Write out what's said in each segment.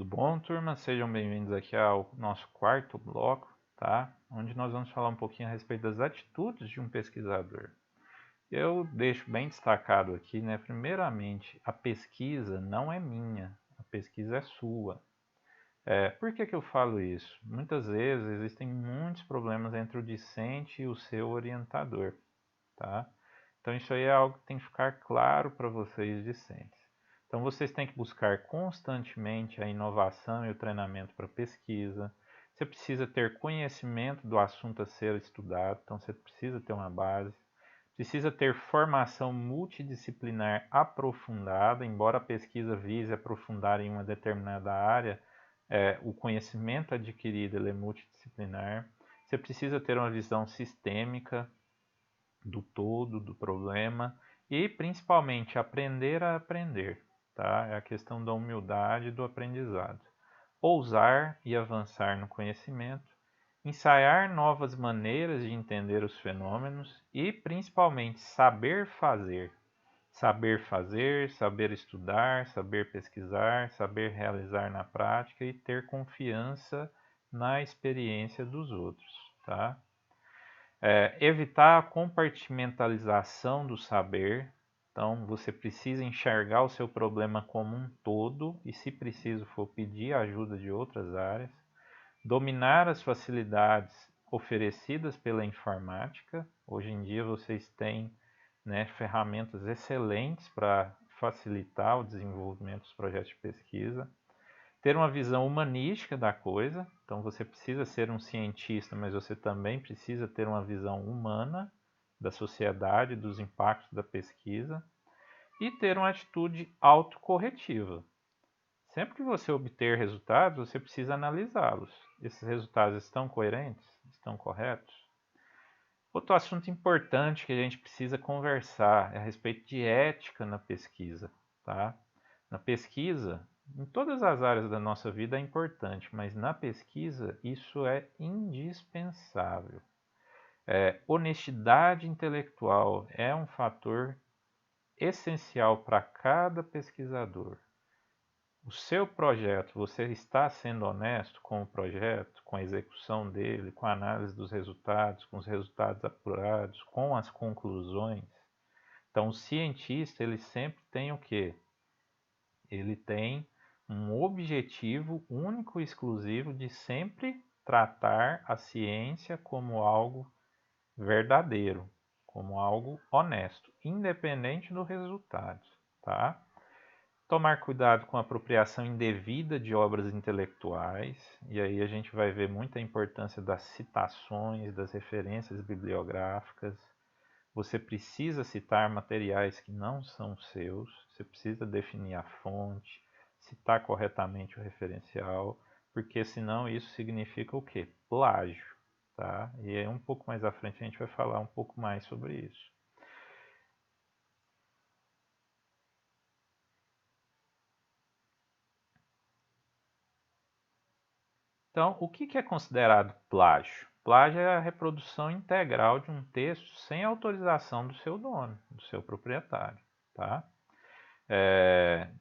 Tudo bom, turma? Sejam bem-vindos aqui ao nosso quarto bloco, tá? Onde nós vamos falar um pouquinho a respeito das atitudes de um pesquisador. Eu deixo bem destacado aqui, né? Primeiramente, a pesquisa não é minha, a pesquisa é sua. Por que eu falo isso? Muitas vezes existem muitos problemas entre o discente e o seu orientador, tá? Então isso aí é algo que tem que ficar claro para vocês discentes. Então vocês têm que buscar constantemente a inovação e o treinamento para pesquisa. Você precisa ter conhecimento do assunto a ser estudado, então você precisa ter uma base. Precisa ter formação multidisciplinar aprofundada, embora a pesquisa vise aprofundar em uma determinada área, o conhecimento adquirido ele é multidisciplinar. Você precisa ter uma visão sistêmica do todo, do problema e principalmente aprender a aprender, tá? É a questão da humildade e do aprendizado. Ousar e avançar no conhecimento, ensaiar novas maneiras de entender os fenômenos e principalmente saber fazer. Saber fazer, saber estudar, saber pesquisar, saber realizar na prática e ter confiança na experiência dos outros, tá? Evitar a compartimentalização do saber. Então, você precisa enxergar o seu problema como um todo e, se preciso for, pedir a ajuda de outras áreas. Dominar as facilidades oferecidas pela informática. Hoje em dia, vocês têm, né, ferramentas excelentes para facilitar o desenvolvimento dos projetos de pesquisa. Ter uma visão humanística da coisa, então você precisa ser um cientista, mas você também precisa ter uma visão humana da sociedade, dos impactos da pesquisa, e ter uma atitude autocorretiva. Sempre que você obter resultados, você precisa analisá-los. Esses resultados estão coerentes? Estão corretos? Outro assunto importante que a gente precisa conversar é a respeito de ética na pesquisa, tá? Na pesquisa, em todas as áreas da nossa vida é importante, mas na pesquisa isso é indispensável. Honestidade intelectual é um fator essencial para cada pesquisador. O seu projeto, você está sendo honesto com o projeto, com a execução dele, com a análise dos resultados, com os resultados apurados, com as conclusões? Então, o cientista, ele sempre tem o quê? Ele tem um objetivo único e exclusivo de sempre tratar a ciência como algo verdadeiro, como algo honesto, independente do resultado, tá? Tomar cuidado com a apropriação indevida de obras intelectuais, e aí a gente vai ver muita importância das citações, das referências bibliográficas. Você precisa citar materiais que não são seus, você precisa definir a fonte, citar corretamente o referencial, porque senão isso significa o quê? Plágio, tá? E aí um pouco mais à frente a gente vai falar um pouco mais sobre isso. Então, o que é considerado plágio? Plágio é a reprodução integral de um texto sem autorização do seu dono, do seu proprietário, tá?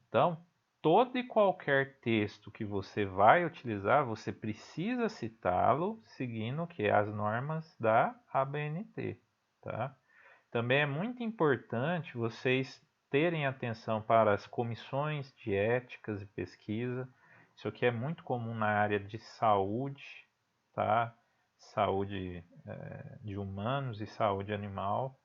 Então, todo e qualquer texto que você vai utilizar, você precisa citá-lo seguindo que as normas da ABNT, tá? Também é muito importante vocês terem atenção para as comissões de éticas e pesquisa. Isso aqui é muito comum na área de saúde, tá? Saúde de humanos e saúde animal.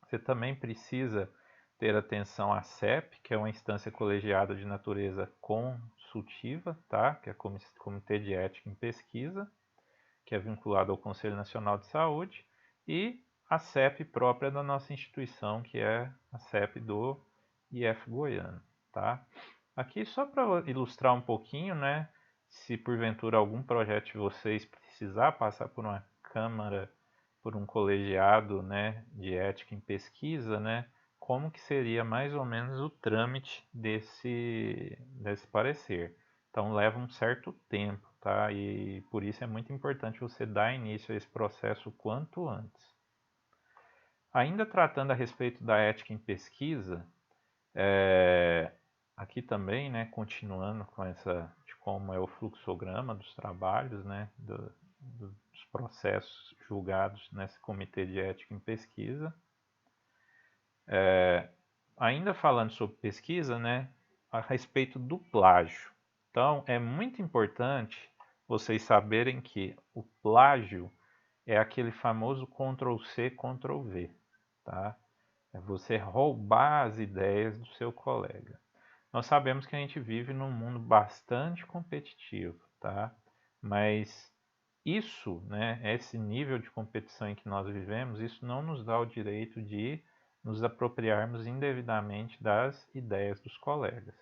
Você também precisa ter atenção à CEP, que é uma instância colegiada de natureza consultiva, tá? Que é Comitê de Ética em Pesquisa, que é vinculado ao Conselho Nacional de Saúde, e a CEP própria da nossa instituição, que é a CEP do IF Goiano, tá? Aqui só para ilustrar um pouquinho, né? Se porventura algum projeto de vocês precisar passar por uma câmara, por um colegiado, né, de ética em pesquisa, né? Como que seria mais ou menos o trâmite desse parecer? Então leva um certo tempo, tá? E por isso é muito importante você dar início a esse processo o quanto antes. Ainda tratando a respeito da ética em pesquisa, aqui também, né, continuando com essa de como é o fluxograma dos trabalhos, né, dos processos julgados nesse comitê de ética em pesquisa. Ainda falando sobre pesquisa, né, a respeito do plágio. Então, é muito importante vocês saberem que o plágio é aquele famoso Ctrl+C, Ctrl+V, tá? É você roubar as ideias do seu colega. Nós sabemos que a gente vive num mundo bastante competitivo, tá? Mas isso, né, esse nível de competição em que nós vivemos, isso não nos dá o direito de nos apropriarmos indevidamente das ideias dos colegas,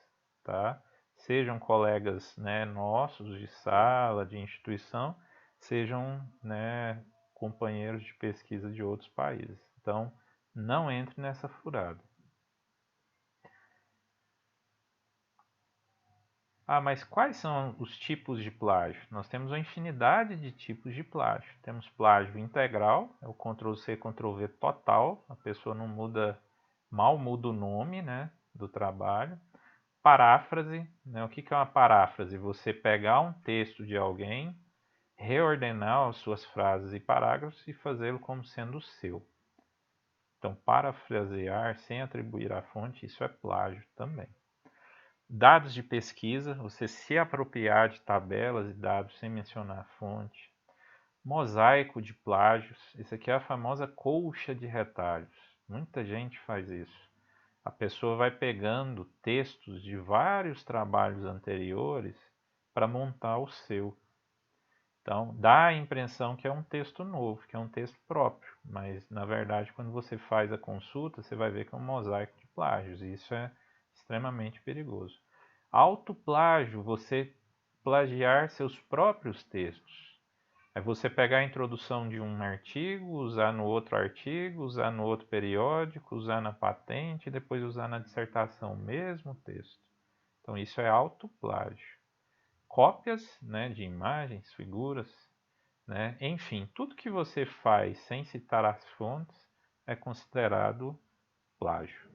tá? Sejam colegas, né, nossos de sala, de instituição, sejam, né, companheiros de pesquisa de outros países. Então, não entre nessa furada. Ah, mas quais são os tipos de plágio? Nós temos uma infinidade de tipos de plágio. Temos plágio integral, é o Ctrl+C, Ctrl+V total, a pessoa não muda, mal muda o nome, né, do trabalho. Paráfrase, né, o que é uma paráfrase? Você pegar um texto de alguém, reordenar as suas frases e parágrafos e fazê-lo como sendo o seu. Então, parafrasear sem atribuir à fonte, isso é plágio também. Dados de pesquisa, você se apropriar de tabelas e dados sem mencionar a fonte. Mosaico de plágios, isso aqui é a famosa colcha de retalhos. Muita gente faz isso. A pessoa vai pegando textos de vários trabalhos anteriores para montar o seu. Então, dá a impressão que é um texto novo, que é um texto próprio, mas na verdade, quando você faz a consulta, você vai ver que é um mosaico de plágios, e isso é extremamente perigoso. Autoplágio, você plagiar seus próprios textos. É você pegar a introdução de um artigo, usar no outro artigo, usar no outro periódico, usar na patente e depois usar na dissertação o mesmo texto. Então isso é autoplágio. Cópias, né, de imagens, figuras, né, enfim, tudo que você faz sem citar as fontes é considerado plágio.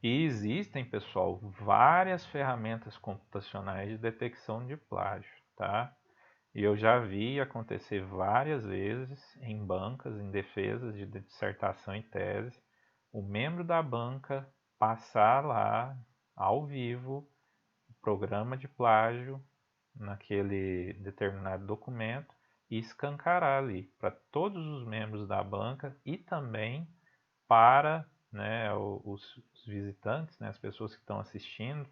E existem, pessoal, várias ferramentas computacionais de detecção de plágio, tá? E eu já vi acontecer várias vezes em bancas, em defesas de dissertação e tese, o membro da banca passar lá, ao vivo, o programa de plágio naquele determinado documento e escancarar ali para todos os membros da banca e também para, né, os visitantes, né, as pessoas que estão assistindo,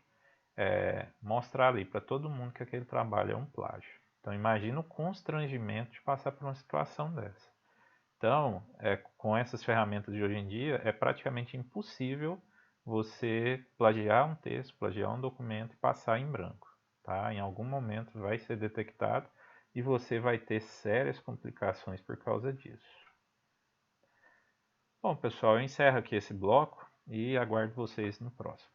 mostrar ali para todo mundo que aquele trabalho é um plágio. Então imagina o constrangimento de passar por uma situação dessa. Então, com essas ferramentas de hoje em dia, é praticamente impossível você plagiar um texto, plagiar um documento e passar em branco. Tá? Em algum momento vai ser detectado e você vai ter sérias complicações por causa disso. Bom, pessoal, eu encerro aqui esse bloco e aguardo vocês no próximo.